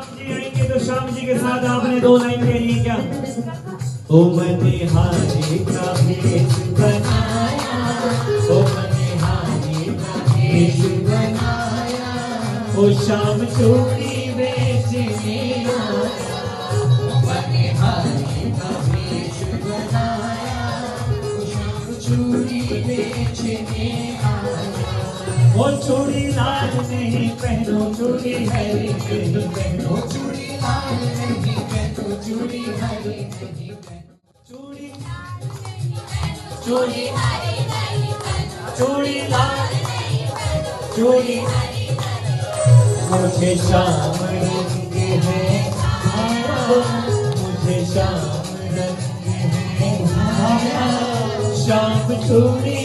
श्याम जी आएंगे तो श्याम जी के साथ आपने 2 लाइन कही क्या? ओ मनिहारी का भेष बनाया, ओ मनिहारी का भेष बनाया, ओ श्याम चूड़ी बेचने आया, ओ मनिहारी का भेष बनाया, ओ श्याम चूड़ी बेचने आया। वो चूड़ी लाल नहीं पहनो, चूड़ी हरी नहीं पहनो, चूड़ी लाल नहीं पहनो, चूड़ी हरी नहीं पहनो, चूड़ी चूड़ी हरी नहीं पहनो, चूड़ी लाल नहीं पहनो, चूड़ी हरी नहीं। मुझे श्याम रंग है आया, मुझे श्याम रंग है आया, श्याम चूड़ी